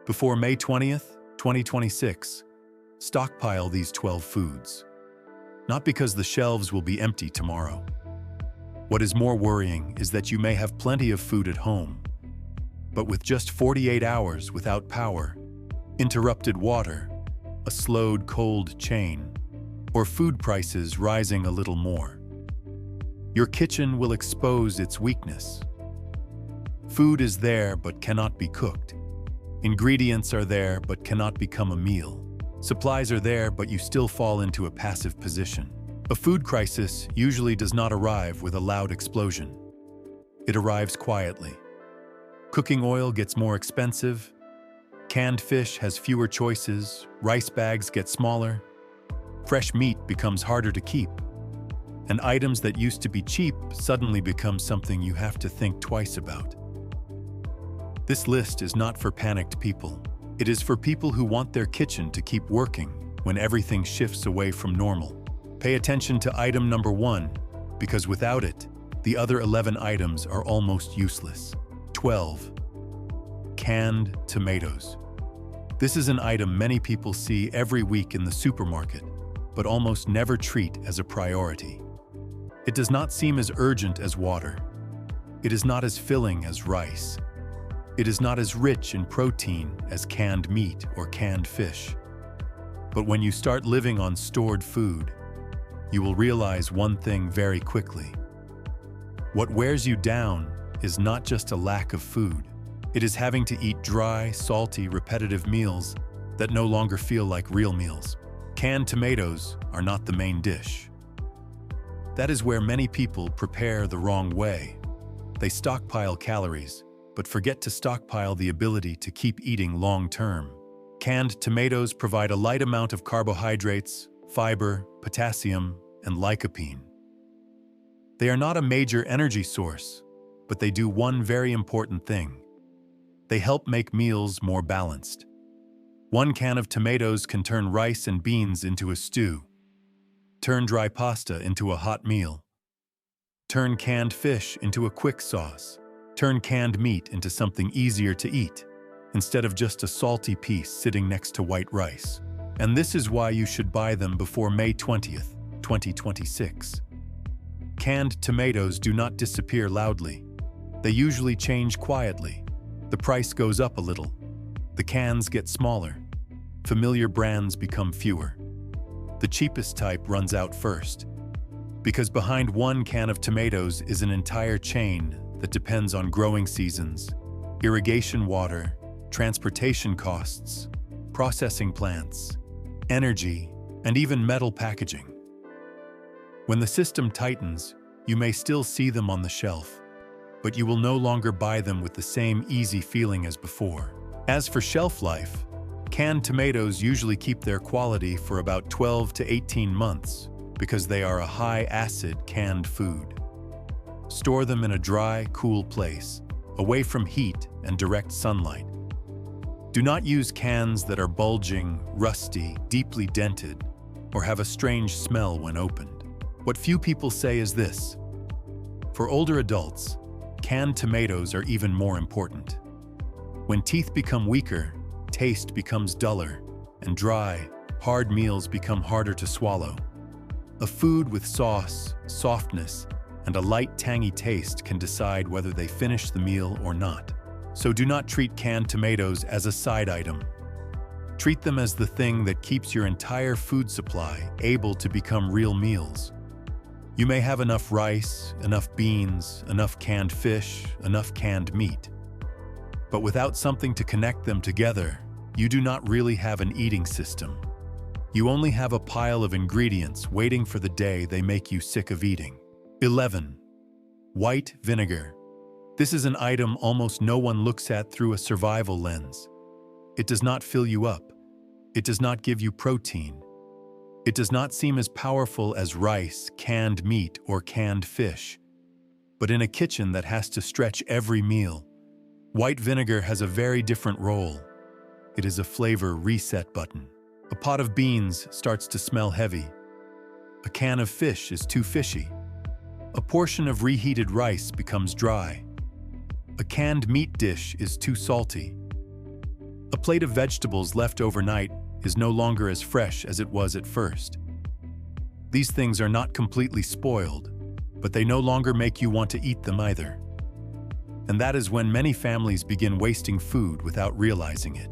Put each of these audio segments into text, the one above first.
Before May 20th, 2026, stockpile these 12 foods. Not because the shelves will be empty tomorrow. What is more worrying is that you may have plenty of food at home, but with just 48 hours without power, interrupted water, a slowed cold chain, or food prices rising a little more, your kitchen will expose its weakness. Food is there but cannot be cooked. Ingredients are there but cannot become a meal. Supplies are there but you still fall into a passive position. A food crisis usually does not arrive with a loud explosion. It arrives quietly. Cooking oil gets more expensive, canned fish has fewer choices, rice bags get smaller, fresh meat becomes harder to keep, and items that used to be cheap suddenly become something you have to think twice about. This list is not for panicked people. It is for people who want their kitchen to keep working when everything shifts away from normal. Pay attention to item number 1, because without it, the other 11 items are almost useless. 12. Canned tomatoes. This is an item many people see every week in the supermarket, but almost never treat as a priority. It does not seem as urgent as water. It is not as filling as rice. It is not as rich in protein as canned meat or canned fish. But when you start living on stored food, you will realize one thing very quickly. What wears you down is not just a lack of food. It is having to eat dry, salty, repetitive meals that no longer feel like real meals. Canned tomatoes are not the main dish. That is where many people prepare the wrong way. They stockpile calories, but forget to stockpile the ability to keep eating long-term. Canned tomatoes provide a light amount of carbohydrates, fiber, potassium, and lycopene. They are not a major energy source, but they do one very important thing. They help make meals more balanced. One can of tomatoes can turn rice and beans into a stew, turn dry pasta into a hot meal, turn canned fish into a quick sauce, turn canned meat into something easier to eat, instead of just a salty piece sitting next to white rice. And this is why you should buy them before May 20th, 2026. Canned tomatoes do not disappear loudly. They usually change quietly. The price goes up a little. The cans get smaller. Familiar brands become fewer. The cheapest type runs out first. Because behind one can of tomatoes is an entire chain that depends on growing seasons, irrigation water, transportation costs, processing plants, energy, and even metal packaging. When the system tightens, you may still see them on the shelf, but you will no longer buy them with the same easy feeling as before. As for shelf life, canned tomatoes usually keep their quality for about 12 to 18 months because they are a high-acid canned food. Store them in a dry, cool place, away from heat and direct sunlight. Do not use cans that are bulging, rusty, deeply dented, or have a strange smell when opened. What few people say is this: for older adults, canned tomatoes are even more important. When teeth become weaker, taste becomes duller, and dry, hard meals become harder to swallow. A food with sauce, softness, and a light tangy taste can decide whether they finish the meal or not. So do not treat canned tomatoes as a side item. Treat them as the thing that keeps your entire food supply able to become real meals. You may have enough rice, enough beans, enough canned fish, enough canned meat. But without something to connect them together, you do not really have an eating system. You only have a pile of ingredients waiting for the day they make you sick of eating. 11. White vinegar. This is an item almost no one looks at through a survival lens. It does not fill you up. It does not give you protein. It does not seem as powerful as rice, canned meat, or canned fish. But in a kitchen that has to stretch every meal, white vinegar has a very different role. It is a flavor reset button. A pot of beans starts to smell heavy. A can of fish is too fishy. A portion of reheated rice becomes dry. A canned meat dish is too salty. A plate of vegetables left overnight is no longer as fresh as it was at first. These things are not completely spoiled, but they no longer make you want to eat them either. And that is when many families begin wasting food without realizing it.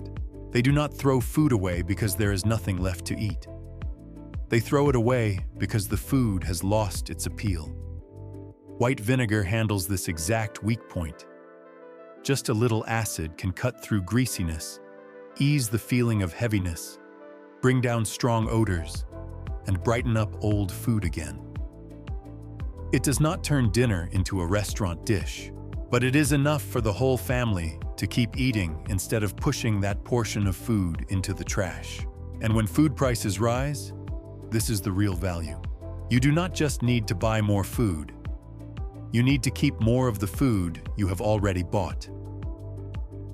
They do not throw food away because there is nothing left to eat. They throw it away because the food has lost its appeal. White vinegar handles this exact weak point. Just a little acid can cut through greasiness, ease the feeling of heaviness, bring down strong odors, and brighten up old food again. It does not turn dinner into a restaurant dish, but it is enough for the whole family to keep eating instead of pushing that portion of food into the trash. And when food prices rise, this is the real value. You do not just need to buy more food. You need to keep more of the food you have already bought.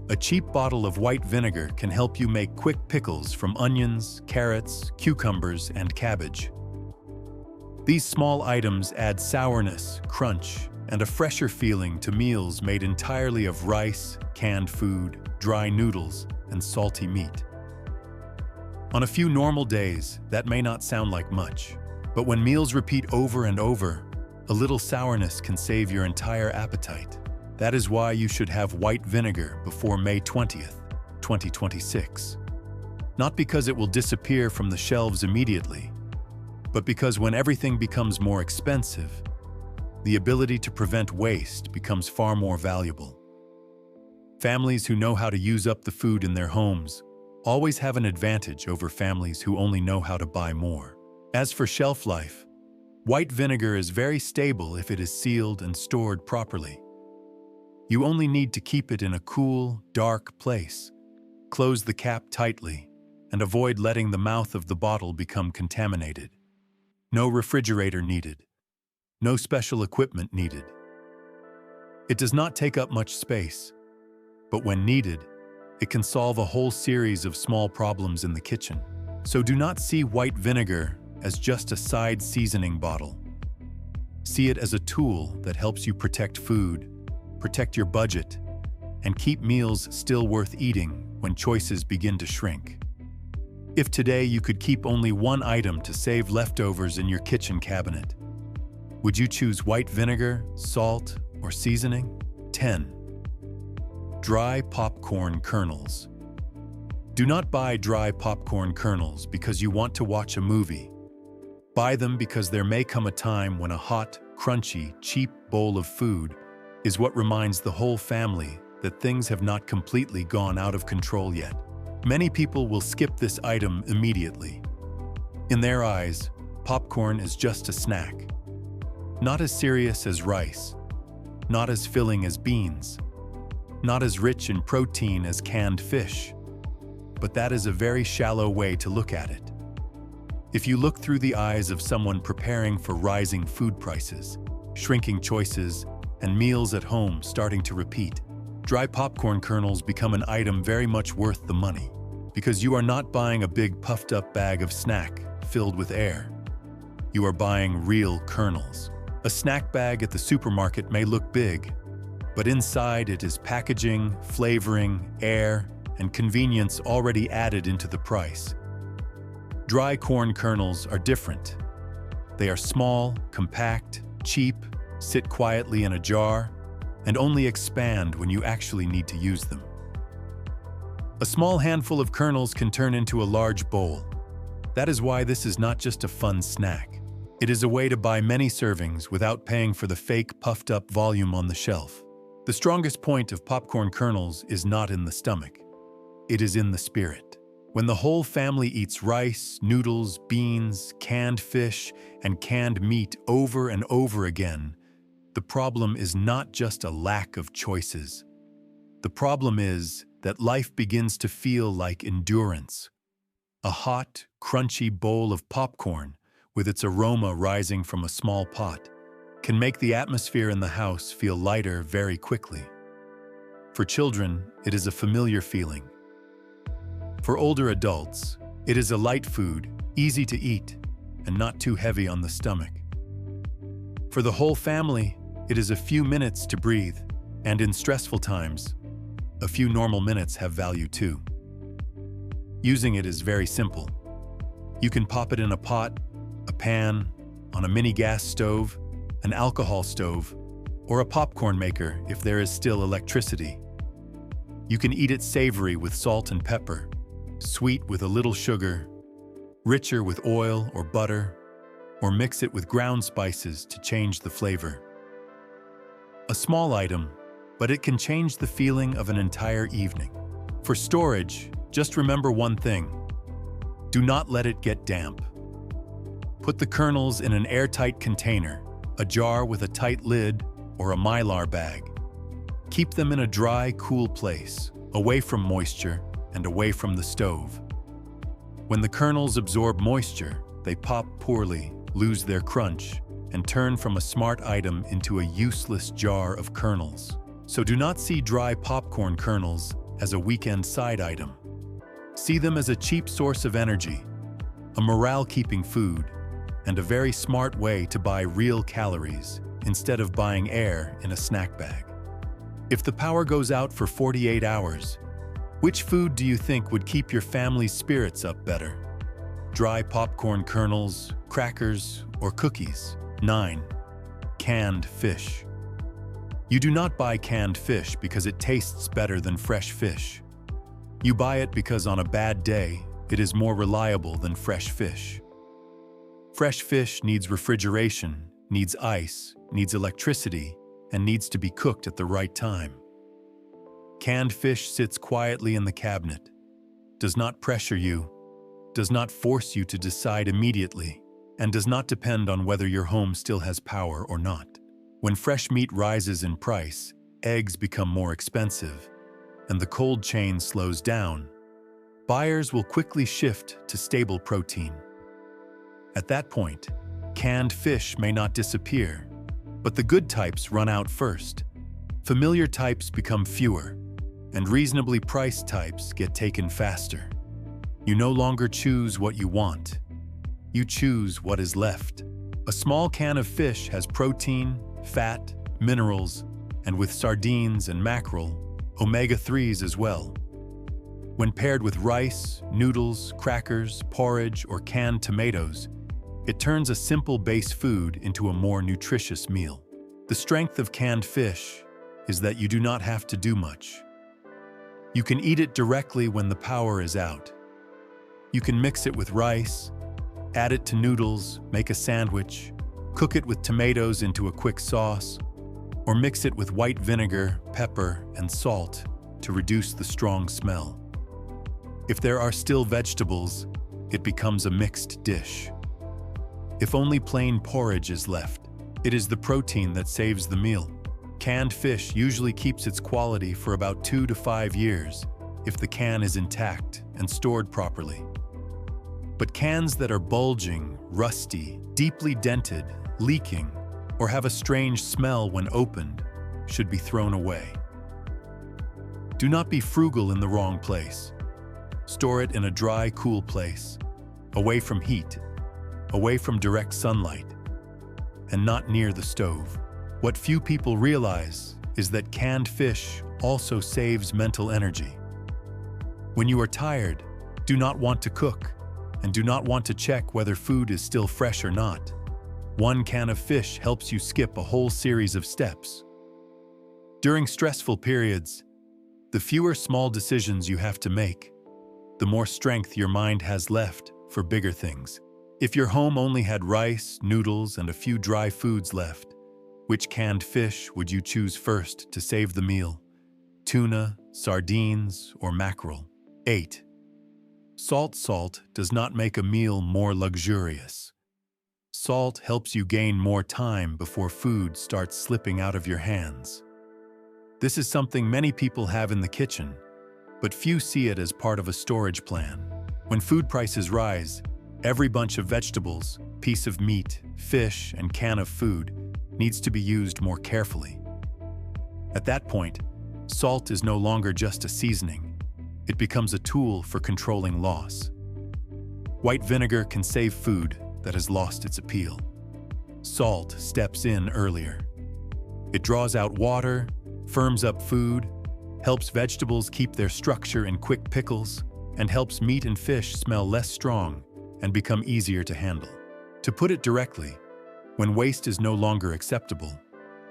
A cheap bottle of white vinegar can help you make quick pickles from onions, carrots, cucumbers, and cabbage. These small items add sourness, crunch, and a fresher feeling to meals made entirely of rice, canned food, dry noodles, and salty meat. On a few normal days, that may not sound like much, but when meals repeat over and over, a little sourness can save your entire appetite. That is why you should have white vinegar before May 20th, 2026. Not because it will disappear from the shelves immediately, but because when everything becomes more expensive, the ability to prevent waste becomes far more valuable. Families who know how to use up the food in their homes always have an advantage over families who only know how to buy more. As for shelf life, white vinegar is very stable if it is sealed and stored properly. You only need to keep it in a cool, dark place, close the cap tightly, and avoid letting the mouth of the bottle become contaminated. No refrigerator needed. No special equipment needed. It does not take up much space, but when needed, it can solve a whole series of small problems in the kitchen. So do not see white vinegar as just a side seasoning bottle. See it as a tool that helps you protect food, protect your budget, and keep meals still worth eating when choices begin to shrink. If today you could keep only one item to save leftovers in your kitchen cabinet, would you choose white vinegar, salt, or seasoning? 10. Dry popcorn kernels. Do not buy dry popcorn kernels because you want to watch a movie. Buy them because there may come a time when a hot, crunchy, cheap bowl of food is what reminds the whole family that things have not completely gone out of control yet. Many people will skip this item immediately. In their eyes, popcorn is just a snack. Not as serious as rice, not as filling as beans, not as rich in protein as canned fish. But that is a very shallow way to look at it. If you look through the eyes of someone preparing for rising food prices, shrinking choices, and meals at home starting to repeat, dry popcorn kernels become an item very much worth the money, because you are not buying a big puffed-up bag of snack filled with air. You are buying real kernels. A snack bag at the supermarket may look big, but inside it is packaging, flavoring, air, and convenience already added into the price. Dry corn kernels are different. They are small, compact, cheap, sit quietly in a jar, and only expand when you actually need to use them. A small handful of kernels can turn into a large bowl. That is why this is not just a fun snack. It is a way to buy many servings without paying for the fake puffed-up volume on the shelf. The strongest point of popcorn kernels is not in the stomach. It is in the spirit. When the whole family eats rice, noodles, beans, canned fish, and canned meat over and over again, the problem is not just a lack of choices. The problem is that life begins to feel like endurance. A hot, crunchy bowl of popcorn, with its aroma rising from a small pot, can make the atmosphere in the house feel lighter very quickly. For children, it is a familiar feeling. For older adults, it is a light food, easy to eat, and not too heavy on the stomach. For the whole family, it is a few minutes to breathe, and in stressful times, a few normal minutes have value too. Using it is very simple. You can pop it in a pot, a pan, on a mini gas stove, an alcohol stove, or a popcorn maker if there is still electricity. You can eat it savory with salt and pepper, sweet with a little sugar, richer with oil or butter, or mix it with ground spices to change the flavor. A small item, but it can change the feeling of an entire evening. For storage, just remember one thing: do not let it get damp. Put the kernels in an airtight container, a jar with a tight lid, or a mylar bag. Keep them in a dry, cool place, away from moisture and away from the stove. When the kernels absorb moisture, they pop poorly, lose their crunch, and turn from a smart item into a useless jar of kernels. So do not see dry popcorn kernels as a weekend side item. See them as a cheap source of energy, a morale-keeping food, and a very smart way to buy real calories instead of buying air in a snack bag. If the power goes out for 48 hours, which food do you think would keep your family's spirits up better? Dry popcorn kernels, crackers, or cookies? 9. Canned fish. You do not buy canned fish because it tastes better than fresh fish. You buy it because on a bad day, it is more reliable than fresh fish. Fresh fish needs refrigeration, needs ice, needs electricity, and needs to be cooked at the right time. Canned fish sits quietly in the cabinet, does not pressure you, does not force you to decide immediately, and does not depend on whether your home still has power or not. When fresh meat rises in price, eggs become more expensive, and the cold chain slows down, buyers will quickly shift to stable protein. At that point, canned fish may not disappear, but the good types run out first. Familiar types become fewer, and reasonably priced types get taken faster. You no longer choose what you want. You choose what is left. A small can of fish has protein, fat, minerals, and with sardines and mackerel, omega-3s as well. When paired with rice, noodles, crackers, porridge, or canned tomatoes, it turns a simple base food into a more nutritious meal. The strength of canned fish is that you do not have to do much. You can eat it directly when the power is out. You can mix it with rice, add it to noodles, make a sandwich, cook it with tomatoes into a quick sauce, or mix it with white vinegar, pepper, and salt to reduce the strong smell. If there are still vegetables, it becomes a mixed dish. If only plain porridge is left, it is the protein that saves the meal. Canned fish usually keeps its quality for about 2 to 5 years if the can is intact and stored properly. But cans that are bulging, rusty, deeply dented, leaking, or have a strange smell when opened should be thrown away. Do not be frugal in the wrong place. Store it in a dry, cool place, away from heat, away from direct sunlight, and not near the stove. What few people realize is that canned fish also saves mental energy. When you are tired, do not want to cook, and do not want to check whether food is still fresh or not, one can of fish helps you skip a whole series of steps. During stressful periods, the fewer small decisions you have to make, the more strength your mind has left for bigger things. If your home only had rice, noodles, and a few dry foods left, which canned fish would you choose first to save the meal? Tuna, sardines, or mackerel? 8. Salt does not make a meal more luxurious. Salt helps you gain more time before food starts slipping out of your hands. This is something many people have in the kitchen, but few see it as part of a storage plan. When food prices rise, every bunch of vegetables, piece of meat, fish, and can of food needs to be used more carefully. At that point, salt is no longer just a seasoning. It becomes a tool for controlling loss. White vinegar can save food that has lost its appeal. Salt steps in earlier. It draws out water, firms up food, helps vegetables keep their structure in quick pickles, and helps meat and fish smell less strong and become easier to handle. To put it directly, when waste is no longer acceptable,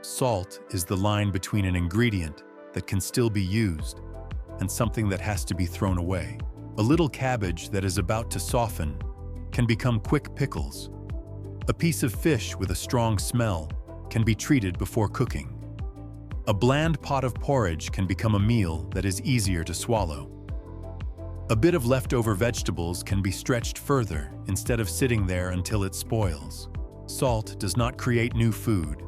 salt is the line between an ingredient that can still be used and something that has to be thrown away. A little cabbage that is about to soften can become quick pickles. A piece of fish with a strong smell can be treated before cooking. A bland pot of porridge can become a meal that is easier to swallow. A bit of leftover vegetables can be stretched further instead of sitting there until it spoils. Salt does not create new food,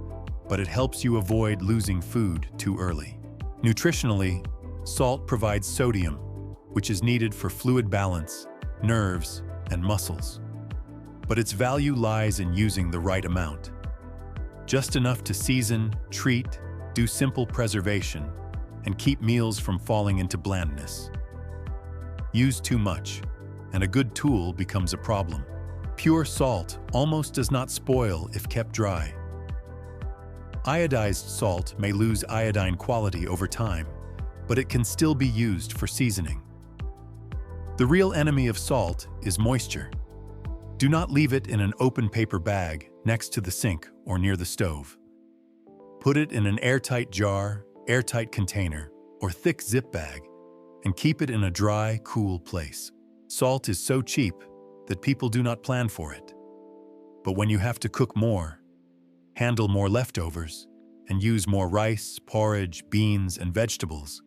but it helps you avoid losing food too early. Nutritionally, salt provides sodium, which is needed for fluid balance, nerves, and muscles. But its value lies in using the right amount. Just enough to season, treat, do simple preservation, and keep meals from falling into blandness. Use too much, and a good tool becomes a problem. Pure salt almost does not spoil if kept dry. Iodized salt may lose iodine quality over time, but it can still be used for seasoning. The real enemy of salt is moisture. Do not leave it in an open paper bag next to the sink or near the stove. Put it in an airtight jar, airtight container, or thick zip bag, and keep it in a dry, cool place. Salt is so cheap that people do not plan for it. But when you have to cook more, handle more leftovers, and use more rice, porridge, beans, and vegetables,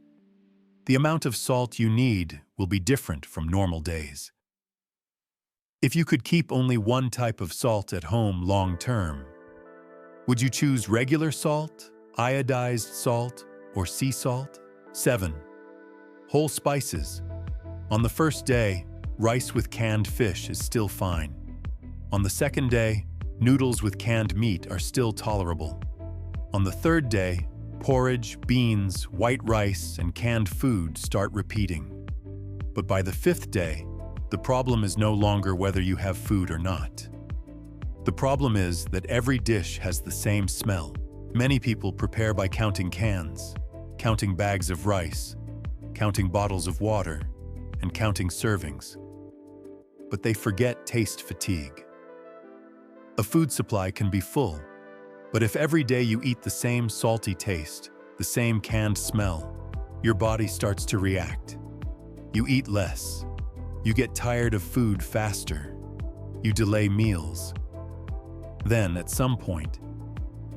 the amount of salt you need will be different from normal days. If you could keep only one type of salt at home long-term, would you choose regular salt, iodized salt, or sea salt? 7. Whole spices. On the first day, rice with canned fish is still fine. On the second day, noodles with canned meat are still tolerable. On the third day, porridge, beans, white rice, and canned food start repeating. But by the fifth day, the problem is no longer whether you have food or not. The problem is that every dish has the same smell. Many people prepare by counting cans, counting bags of rice, counting bottles of water, and counting servings. But they forget taste fatigue. A food supply can be full, but if every day you eat the same salty taste, the same canned smell, your body starts to react. You eat less. You get tired of food faster. You delay meals. Then, at some point,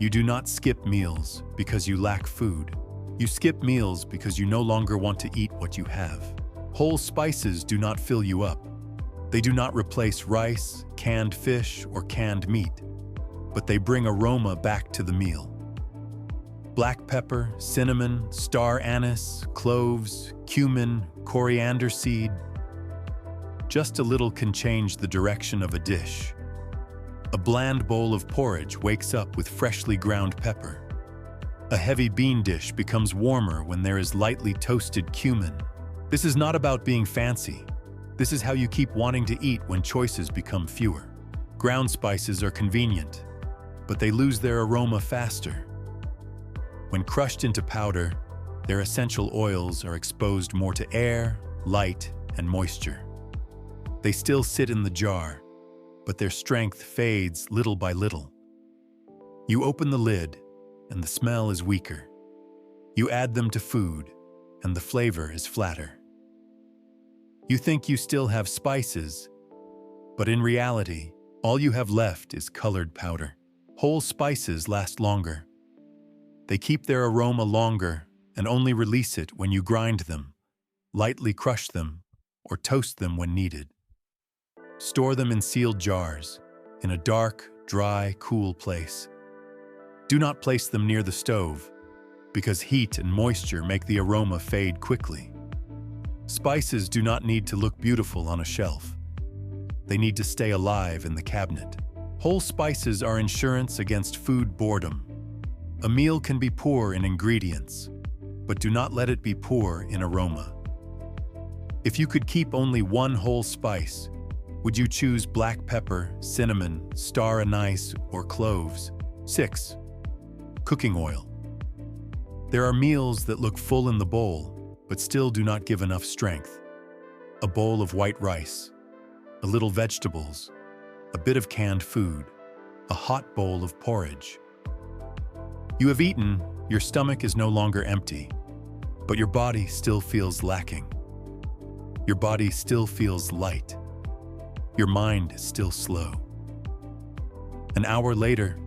you do not skip meals because you lack food. You skip meals because you no longer want to eat what you have. Whole spices do not fill you up. They do not replace rice, canned fish, or canned meat, but they bring aroma back to the meal. Black pepper, cinnamon, star anise, cloves, cumin, coriander seed. Just a little can change the direction of a dish. A bland bowl of porridge wakes up with freshly ground pepper. A heavy bean dish becomes warmer when there is lightly toasted cumin. This is not about being fancy. This is how you keep wanting to eat when choices become fewer. Ground spices are convenient, but they lose their aroma faster. When crushed into powder, their essential oils are exposed more to air, light, and moisture. They still sit in the jar, but their strength fades little by little. You open the lid, and the smell is weaker. You add them to food, and the flavor is flatter. You think you still have spices, but in reality, all you have left is colored powder. Whole spices last longer. They keep their aroma longer and only release it when you grind them, lightly crush them, or toast them when needed. Store them in sealed jars, in a dark, dry, cool place. Do not place them near the stove, because heat and moisture make the aroma fade quickly. Spices do not need to look beautiful on a shelf. They need to stay alive in the cabinet. Whole spices are insurance against food boredom. A meal can be poor in ingredients, but do not let it be poor in aroma. If you could keep only one whole spice, would you choose black pepper, cinnamon, star anise, or cloves? 6. Cooking oil. There are meals that look full in the bowl, but still do not give enough strength. a bowl of white rice, a little vegetables, a bit of canned food, a hot bowl of porridge. You have eaten, your stomach is no longer empty, but your body still feels lacking. Your body still feels light. Your mind is still slow. An hour later,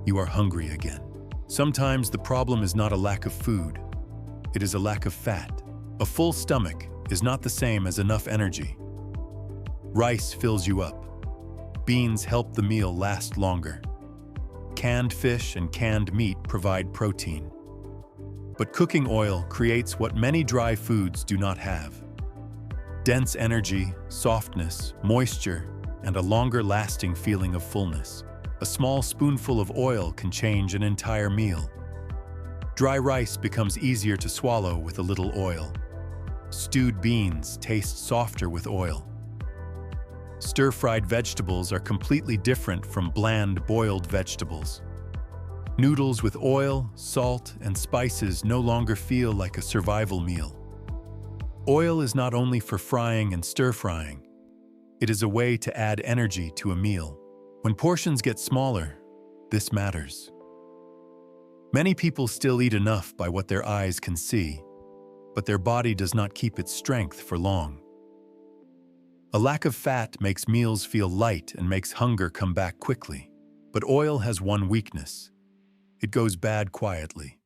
you are hungry again. Sometimes the problem is not a lack of food, it is a lack of fat. A full stomach is not the same as enough energy. Rice fills you up. Beans help the meal last longer. Canned fish and canned meat provide protein. But cooking oil creates what many dry foods do not have: dense energy, softness, moisture, and a longer-lasting feeling of fullness. A small spoonful of oil can change an entire meal. Dry rice becomes easier to swallow with a little oil. Stewed beans taste softer with oil. Stir-fried vegetables are completely different from bland boiled vegetables. Noodles with oil, salt, and spices no longer feel like a survival meal. Oil is not only for frying and stir-frying. It is a way to add energy to a meal. When portions get smaller, this matters. Many people still eat enough by what their eyes can see, but their body does not keep its strength for long. A lack of fat makes meals feel light and makes hunger come back quickly. But oil has one weakness: it goes bad quietly.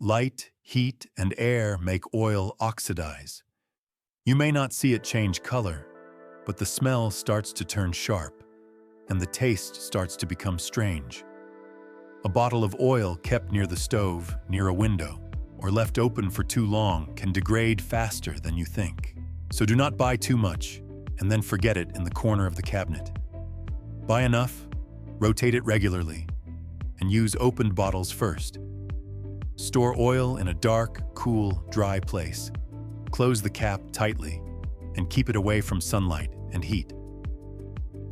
Light, heat, and air make oil oxidize. You may not see it change color, but the smell starts to turn sharp, and the taste starts to become strange. A bottle of oil kept near the stove, near a window, or left open for too long can degrade faster than you think. So do not buy too much, and then forget it in the corner of the cabinet. Buy enough, rotate it regularly, and use opened bottles first. Store oil in a dark, cool, dry place. Close the cap tightly, and keep it away from sunlight and heat.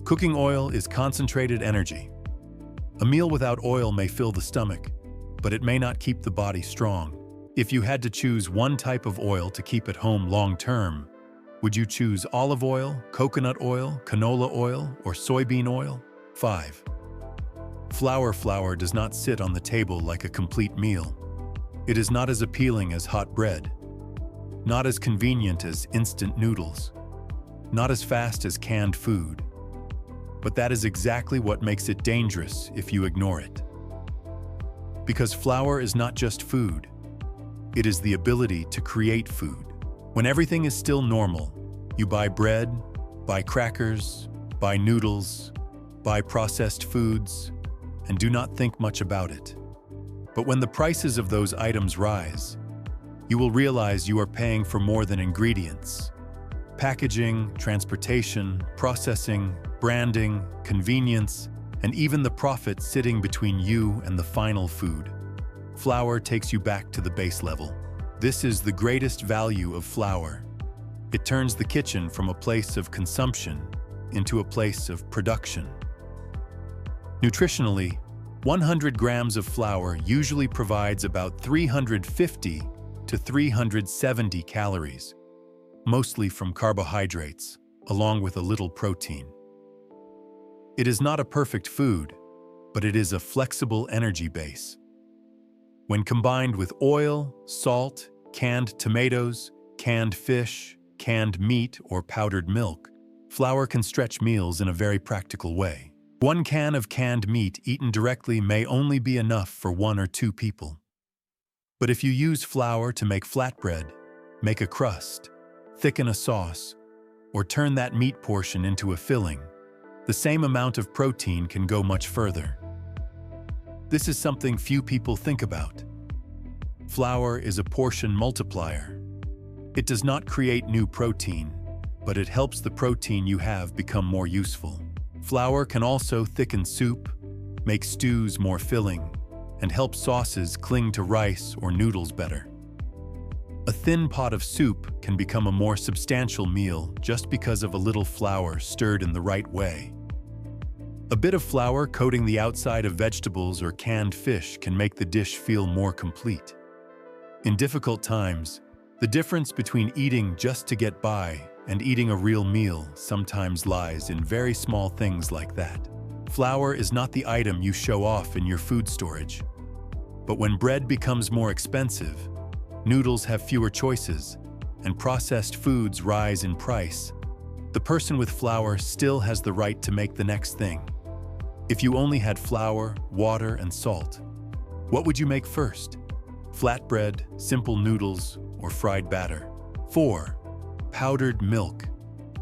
Cooking oil is concentrated energy. A meal without oil may fill the stomach, but it may not keep the body strong. If you had to choose one type of oil to keep at home long-term, would you choose olive oil, coconut oil, canola oil, or soybean oil? 5. Flour does not sit on the table like a complete meal. It is not as appealing as hot bread, not as convenient as instant noodles, not as fast as canned food. But that is exactly what makes it dangerous if you ignore it. Because flour is not just food, it is the ability to create food. When everything is still normal, you buy bread, buy crackers, buy noodles, buy processed foods, and do not think much about it. But when the prices of those items rise, you will realize you are paying for more than ingredients. Packaging, transportation, processing, branding, convenience, and even the profit sitting between you and the final food. Flour takes you back to the base level. This is the greatest value of flour. It turns the kitchen from a place of consumption into a place of production. Nutritionally, 100 grams of flour usually provides about 350 to 370 calories, mostly from carbohydrates, along with a little protein. It is not a perfect food, but it is a flexible energy base. When combined with oil, salt, canned tomatoes, canned fish, canned meat, or powdered milk, flour can stretch meals in a very practical way. 1 can of canned meat eaten directly may only be enough for 1 or 2 people. But if you use flour to make flatbread, make a crust, thicken a sauce, or turn that meat portion into a filling, the same amount of protein can go much further. This is something few people think about. Flour is a portion multiplier. It does not create new protein, but it helps the protein you have become more useful. Flour can also thicken soup, make stews more filling, and help sauces cling to rice or noodles better. A thin pot of soup can become a more substantial meal just because of a little flour stirred in the right way. A bit of flour coating the outside of vegetables or canned fish can make the dish feel more complete. In difficult times, The difference between eating just to get by and eating a real meal sometimes lies in very small things like that. Flour is not the item you show off in your food storage. But when bread becomes more expensive, noodles have fewer choices, and processed foods rise in price, the person with flour still has the right to make the next thing. If you only had flour, water, and salt, what would you make first? Flatbread, simple noodles, or fried batter? 4. Powdered milk.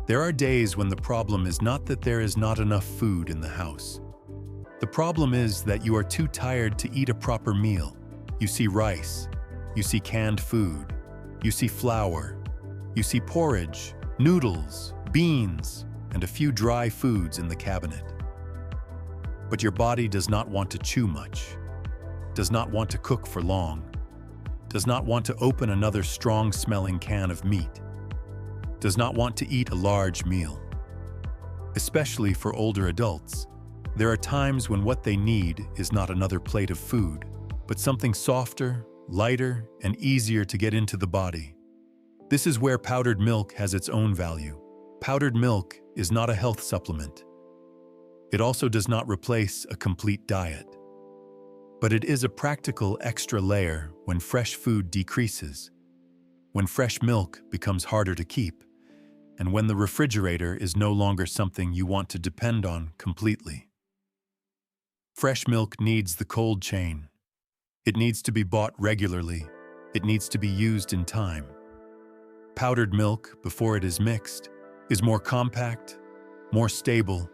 There are days when the problem is not that there is not enough food in the house. The problem is that you are too tired to eat a proper meal. You see rice, you see canned food, you see flour, you see porridge, noodles, beans, and a few dry foods in the cabinet. But your body does not want to chew much, does not want to cook for long, does not want to open another strong-smelling can of meat, does not want to eat a large meal. Especially for older adults, there are times when what they need is not another plate of food, but something softer, lighter, and easier to get into the body. This is where powdered milk has its own value. Powdered milk is not a health supplement. It also does not replace a complete diet. But it is a practical extra layer when fresh food decreases, when fresh milk becomes harder to keep, and when the refrigerator is no longer something you want to depend on completely. Fresh milk needs the cold chain. It needs to be bought regularly. It needs to be used in time. Powdered milk, before it is mixed, is more compact, more stable,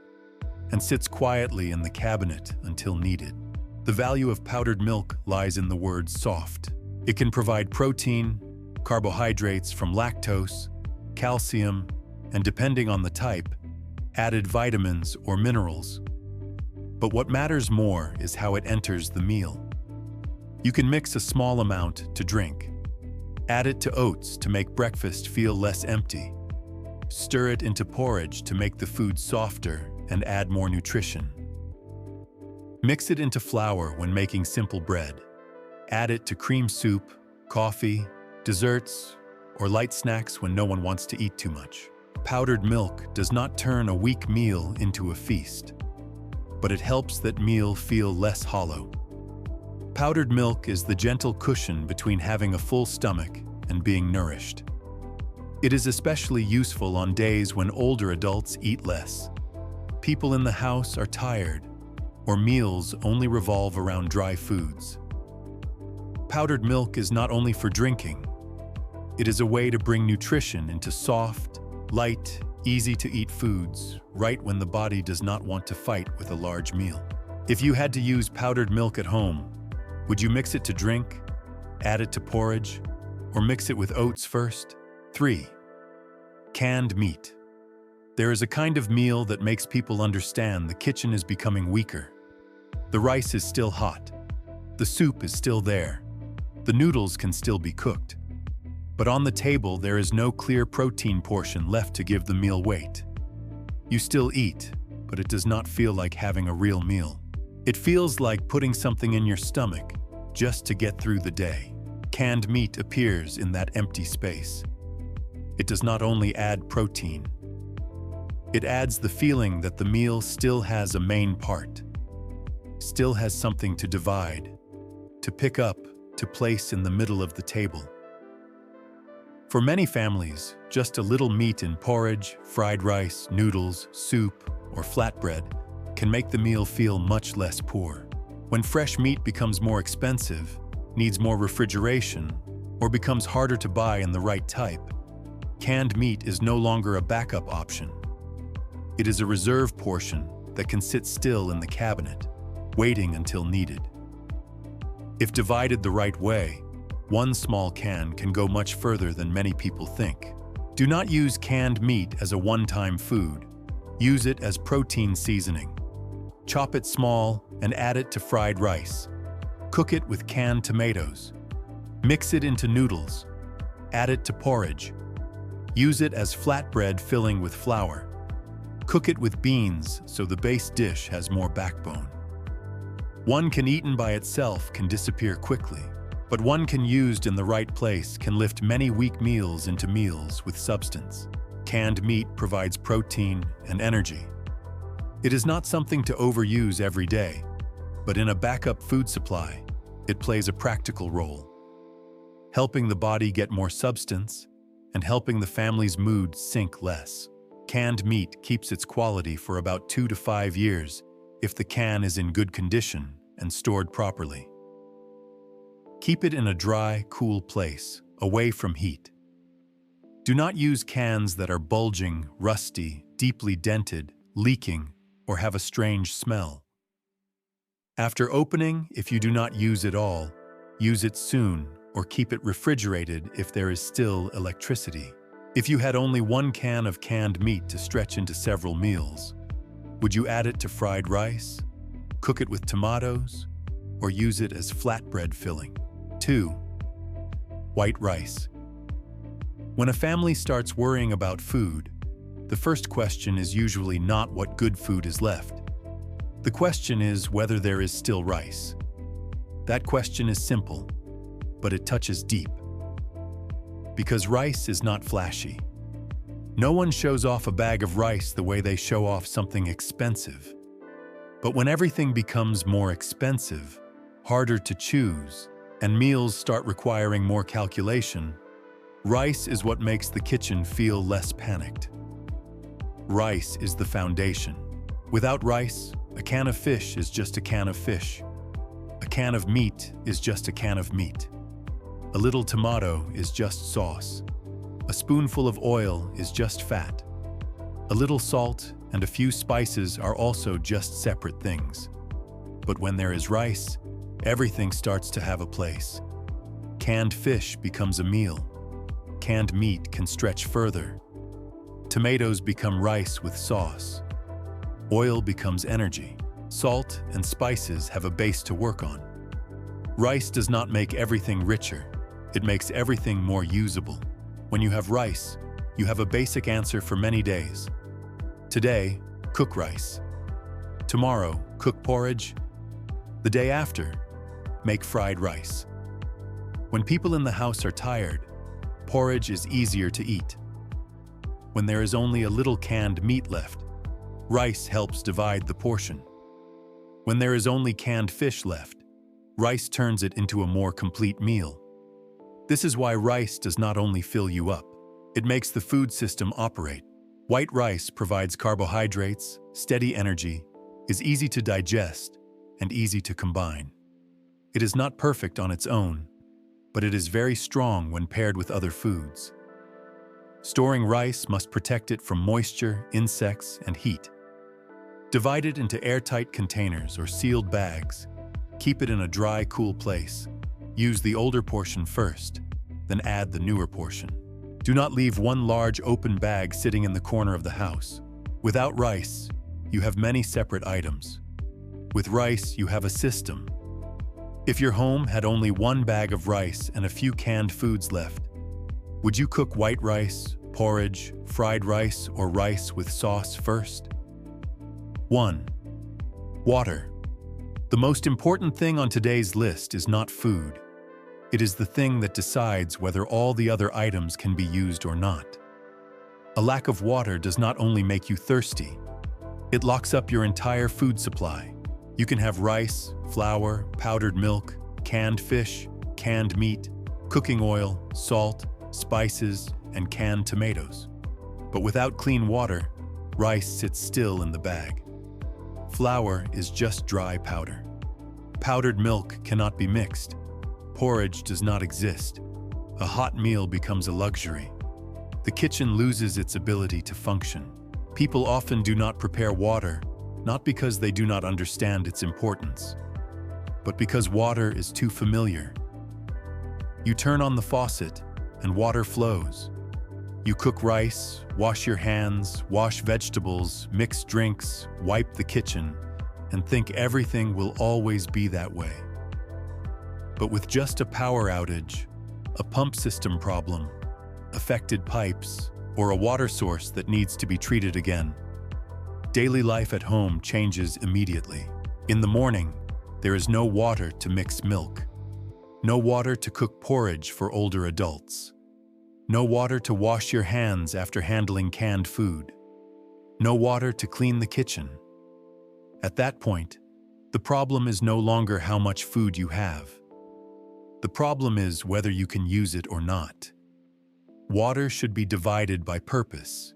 and sits quietly in the cabinet until needed. The value of powdered milk lies in the word soft. It can provide protein, carbohydrates from lactose, calcium, and depending on the type, added vitamins or minerals. But what matters more is how it enters the meal. You can mix a small amount to drink. Add it to oats to make breakfast feel less empty. Stir it into porridge to make the food softer and add more nutrition. Mix it into flour when making simple bread. Add it to cream soup, coffee, desserts, or light snacks when no one wants to eat too much. Powdered milk does not turn a weak meal into a feast, but it helps that meal feel less hollow. Powdered milk is the gentle cushion between having a full stomach and being nourished. It is especially useful on days when older adults eat less. People in the house are tired, or meals only revolve around dry foods. Powdered milk is not only for drinking. It is a way to bring nutrition into soft, light, easy-to-eat foods right when the body does not want to fight with a large meal. If you had to use powdered milk at home, would you mix it to drink, add it to porridge, or mix it with oats first? 3. Canned meat. There is a kind of meal that makes people understand the kitchen is becoming weaker. The rice is still hot. The soup is still there. The noodles can still be cooked. But on the table, there is no clear protein portion left to give the meal weight. You still eat, but it does not feel like having a real meal. It feels like putting something in your stomach just to get through the day. Canned meat appears in that empty space. It does not only add protein. It adds the feeling that the meal still has a main part, still has something to divide, to pick up, to place in the middle of the table. For many families, just a little meat in porridge, fried rice, noodles, soup, or flatbread can make the meal feel much less poor. When fresh meat becomes more expensive, needs more refrigeration, or becomes harder to buy in the right type, canned meat is no longer a backup option. It is a reserve portion that can sit still in the cabinet, waiting until needed. If divided the right way, one small can go much further than many people think. Do not use canned meat as a one-time food. Use it as protein seasoning. Chop it small and add it to fried rice. Cook it with canned tomatoes. Mix it into noodles. Add it to porridge. Use it as flatbread filling with flour. Cook it with beans so the base dish has more backbone. One can eaten by itself can disappear quickly. But one can used in the right place can lift many weak meals into meals with substance. Canned meat provides protein and energy. It is not something to overuse every day, but in a backup food supply, it plays a practical role, helping the body get more substance and helping the family's mood sink less. Canned meat keeps its quality for about 2 to 5 years if the can is in good condition and stored properly. Keep it in a dry, cool place, away from heat. Do not use cans that are bulging, rusty, deeply dented, leaking, or have a strange smell. After opening, if you do not use it all, use it soon or keep it refrigerated if there is still electricity. If you had only one can of canned meat to stretch into several meals, would you add it to fried rice, cook it with tomatoes, or use it as flatbread filling? 2. White rice. When a family starts worrying about food, the first question is usually not what good food is left. The question is whether there is still rice. That question is simple, but it touches deep. Because rice is not flashy. No one shows off a bag of rice the way they show off something expensive. But when everything becomes more expensive, harder to choose, and meals start requiring more calculation, rice is what makes the kitchen feel less panicked. Rice is the foundation. Without rice, a can of fish is just a can of fish. A can of meat is just a can of meat. A little tomato is just sauce. A spoonful of oil is just fat. A little salt and a few spices are also just separate things. But when there is rice, everything starts to have a place. Canned fish becomes a meal. Canned meat can stretch further. Tomatoes become rice with sauce. Oil becomes energy. Salt and spices have a base to work on. Rice does not make everything richer. It makes everything more usable. When you have rice, you have a basic answer for many days. Today, cook rice. Tomorrow, cook porridge. The day after, make fried rice. When people in the house are tired, porridge is easier to eat. When there is only a little canned meat left, rice helps divide the portion. When there is only canned fish left, rice turns it into a more complete meal. This is why rice does not only fill you up, it makes the food system operate. White rice provides carbohydrates, steady energy, is easy to digest, and easy to combine. It is not perfect on its own, but it is very strong when paired with other foods. Storing rice must protect it from moisture, insects, and heat. Divide it into airtight containers or sealed bags. Keep it in a dry, cool place. Use the older portion first, then add the newer portion. Do not leave one large open bag sitting in the corner of the house. Without rice, you have many separate items. With rice, you have a system. If your home had only one bag of rice and a few canned foods left, would you cook white rice, porridge, fried rice, or rice with sauce first? 1. Water. The most important thing on today's list is not food. It is the thing that decides whether all the other items can be used or not. A lack of water does not only make you thirsty, it locks up your entire food supply. You can have rice, flour, powdered milk, canned fish, canned meat, cooking oil, salt, spices, and canned tomatoes. But without clean water, rice sits still in the bag. Flour is just dry powder. Powdered milk cannot be mixed. Porridge does not exist. A hot meal becomes a luxury. The kitchen loses its ability to function. People often do not prepare water, not because they do not understand its importance, but because water is too familiar. You turn on the faucet, and water flows. You cook rice, wash your hands, wash vegetables, mix drinks, wipe the kitchen, and think everything will always be that way. But with just a power outage, a pump system problem, affected pipes, or a water source that needs to be treated again, daily life at home changes immediately. In the morning, there is no water to mix milk. No water to cook porridge for older adults. No water to wash your hands after handling canned food. No water to clean the kitchen. At that point, the problem is no longer how much food you have. The problem is whether you can use it or not. Water should be divided by purpose.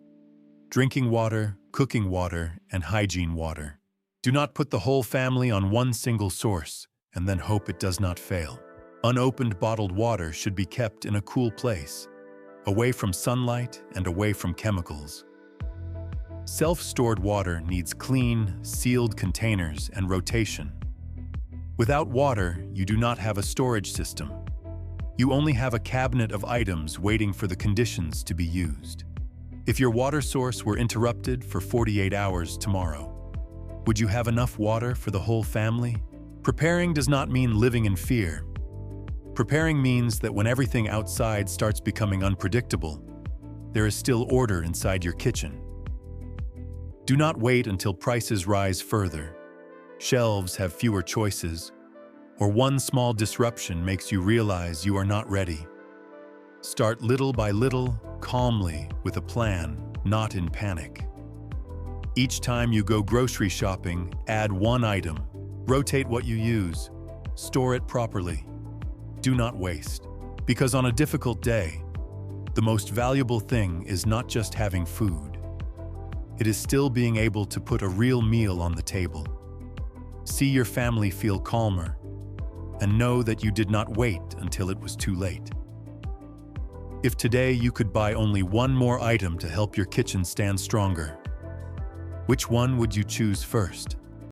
Drinking water, cooking water, and hygiene water. Do not put the whole family on one single source and then hope it does not fail. Unopened bottled water should be kept in a cool place, away from sunlight and away from chemicals. Self-stored water needs clean, sealed containers and rotation. Without water, you do not have a storage system. You only have a cabinet of items waiting for the conditions to be used. If your water source were interrupted for 48 hours tomorrow, would you have enough water for the whole family? Preparing does not mean living in fear. Preparing means that when everything outside starts becoming unpredictable, there is still order inside your kitchen. Do not wait until prices rise further, shelves have fewer choices, or one small disruption makes you realize you are not ready. Start little by little, calmly, with a plan, not in panic. Each time you go grocery shopping, add one item. Rotate what you use. Store it properly. Do not waste. Because on a difficult day, the most valuable thing is not just having food. It is still being able to put a real meal on the table. See your family feel calmer, and know that you did not wait until it was too late. If today you could buy only one more item to help your kitchen stand stronger, which one would you choose first?